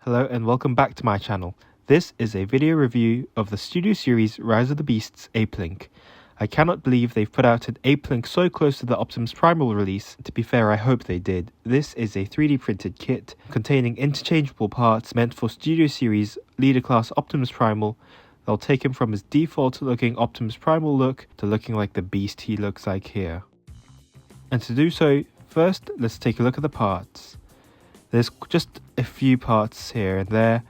Hello and welcome back to my channel. This is a video review of the Studio Series Rise of the Beasts Apelinq. I cannot believe they've put out an Apelinq so close to the Optimus Primal release. To be fair, I hope they did. This is a 3D printed kit containing interchangeable parts meant for Studio Series Leader Class Optimus Primal. They'll take him from his default looking Optimus Primal look to looking like the beast he looks like here. And to do so, first let's take a look at the parts. There's just a few parts here and there.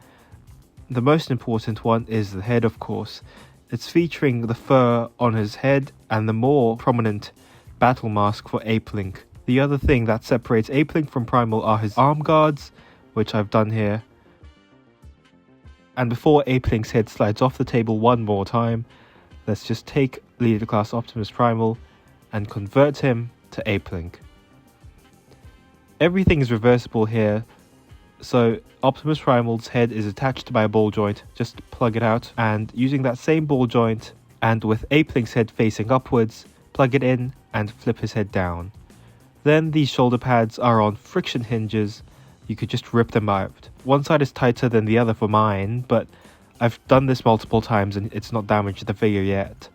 The most important one is the head, of course. It's featuring the fur on his head and the more prominent battle mask for Apelinq. The other thing that separates Apelinq from Primal are his arm guards, which I've done here. And before Apelinq's head slides off the table one more time, let's just take Leader Class Optimus Primal and convert him to Apelinq. Everything is reversible here, so Optimus Primal's head is attached by a ball joint. Just plug it out, and using that same ball joint and with Apelinq's head facing upwards, plug it in and flip his head down. Then these shoulder pads are on friction hinges. You could just rip them out. One side is tighter than the other for mine, but I've done this multiple times and it's not damaged the figure yet.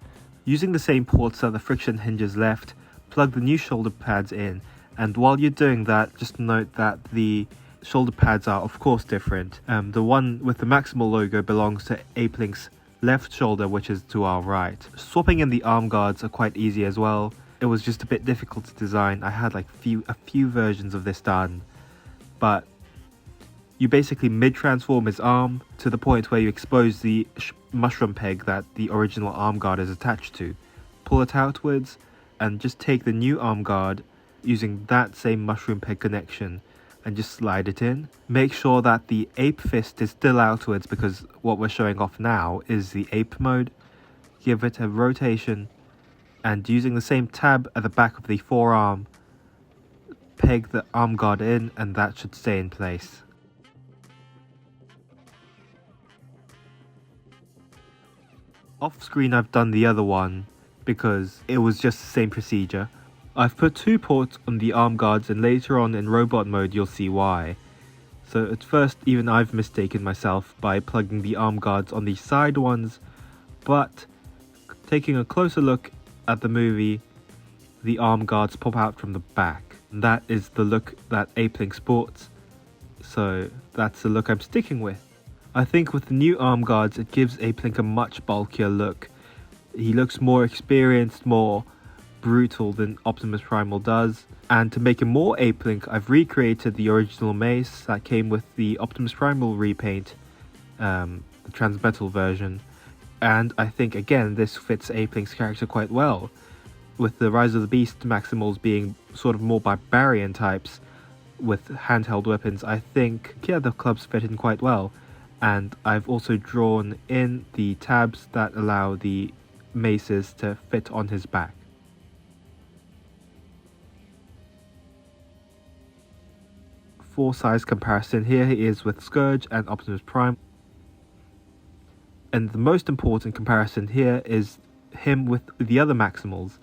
Using the same ports that the friction hinges left, plug the new shoulder pads in. And while you're doing that, just note that the shoulder pads are of course different. The one with the Maximal logo belongs to Apelinq's left shoulder, which is to our right. Swapping in the arm guards are quite easy as well. It was just a bit difficult to design. I had like a few versions of this done. But you basically mid-transform his arm to the point where you expose the mushroom peg that the original arm guard is attached to. Pull it outwards and just take the new arm guard using that same mushroom peg connection and just slide it in. Make sure that the ape fist is still outwards because what we're showing off now is the ape mode. Give it a rotation and using the same tab at the back of the forearm, peg the arm guard in and that should stay in place. Off screen I've done the other one because it was just the same procedure. I've put two ports on the arm guards and later on in robot mode you'll see why. So at first even I've mistaken myself by plugging the arm guards on the side ones, but taking a closer look at the movie, the arm guards pop out from the back. And that is the look that Apelinq sports, so that's the look I'm sticking with. I think with the new arm guards it gives Apelinq a much bulkier look. He looks more experienced, more brutal than Optimus Primal does, and to make him more Apelinq, I've recreated the original mace that came with the Optimus Primal repaint, the transmetal version, and I think again this fits Apelinq's character quite well. With the Rise of the Beast Maximals being sort of more barbarian types with handheld weapons, I think the clubs fit in quite well, and I've also drawn in the tabs that allow the maces to fit on his back. For size comparison, here he is with Scourge and Optimus Prime, and the most important comparison here is him with the other Maximals.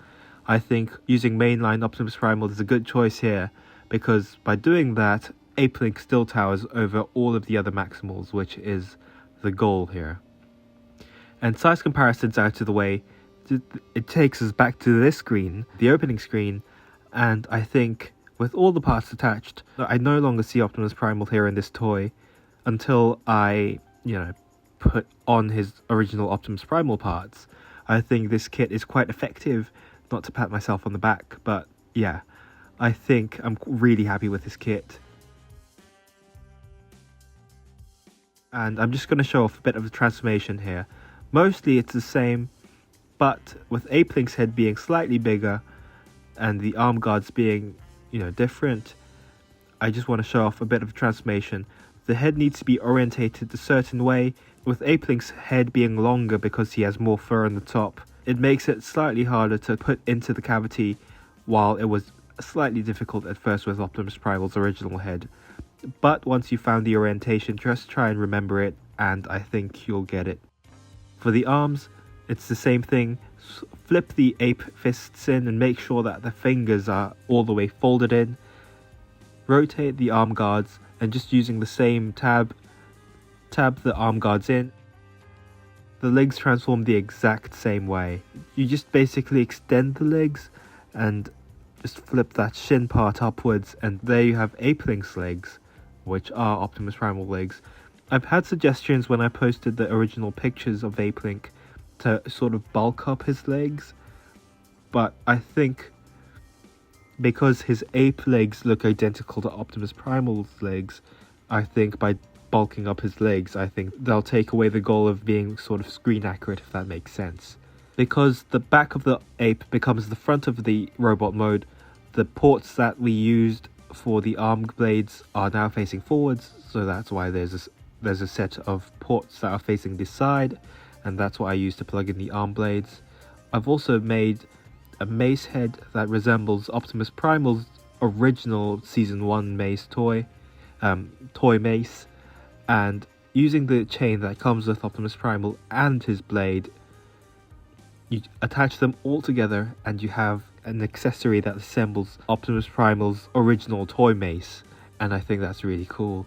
I think using mainline Optimus Primal is a good choice here because by doing that, Apelinq still towers over all of the other Maximals, which is the goal here. And size comparisons out of the way, it takes us back to this screen, the opening screen, and I think with all the parts attached, I no longer see Optimus Primal here in this toy until I, put on his original Optimus Primal parts. I think this kit is quite effective, not to pat myself on the back, but yeah, I think I'm really happy with this kit. And I'm just going to show off a bit of a transformation here. Mostly it's the same, but with Apelinq's head being slightly bigger and the arm guards being different, I just want to show off a bit of a transformation. The head needs to be orientated a certain way, with Apelinq's head being longer because he has more fur on the top. It makes it slightly harder to put into the cavity, while it was slightly difficult at first with Optimus Primal's original head. But once you found the orientation, just try and remember it, and I think you'll get it. For the arms, it's the same thing. Flip the ape fists in and make sure that the fingers are all the way folded in. Rotate the arm guards and just using the same tab tab the arm guards in, the legs transform the exact same way. You just basically extend the legs and just flip that shin part upwards, and there you have Apelink's legs, which are Optimus Primal legs. I've had suggestions when I posted the original pictures of Apelinq to sort of bulk up his legs, but I think because his ape legs look identical to Optimus Primal's legs, I think by bulking up his legs, I think they'll take away the goal of being sort of screen accurate, if that makes sense. Because the back of the ape becomes the front of the robot mode, the ports that we used for the arm blades are now facing forwards, so that's why there's a set of ports that are facing this side, and that's what I used to plug in the arm blades. I've also made a mace head that resembles Optimus Primal's original Season 1 mace toy mace, and using the chain that comes with Optimus Primal and his blade, you attach them all together and you have an accessory that resembles Optimus Primal's original toy mace, and I think that's really cool.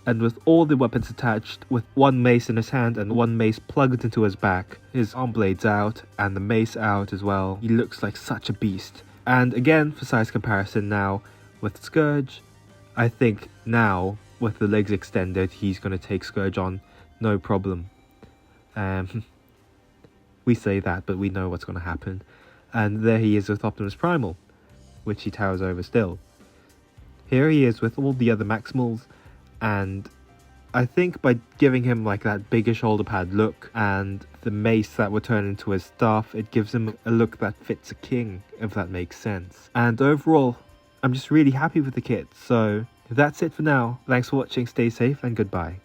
And with all the weapons attached, with one mace in his hand and one mace plugged into his back, his arm blades out and the mace out as well, he looks like such a beast. And again, for size comparison now, with Scourge, I think now, with the legs extended, he's going to take Scourge on no problem. We say that, but we know what's going to happen. And there he is with Optimus Primal, which he towers over still. Here he is with all the other Maximals, and I think by giving him like that bigger shoulder pad look and the mace that would turn into his staff, it gives him a look that fits a king, if that makes sense. And overall, I'm just really happy with the kit. So that's it for now. Thanks for watching, stay safe and goodbye.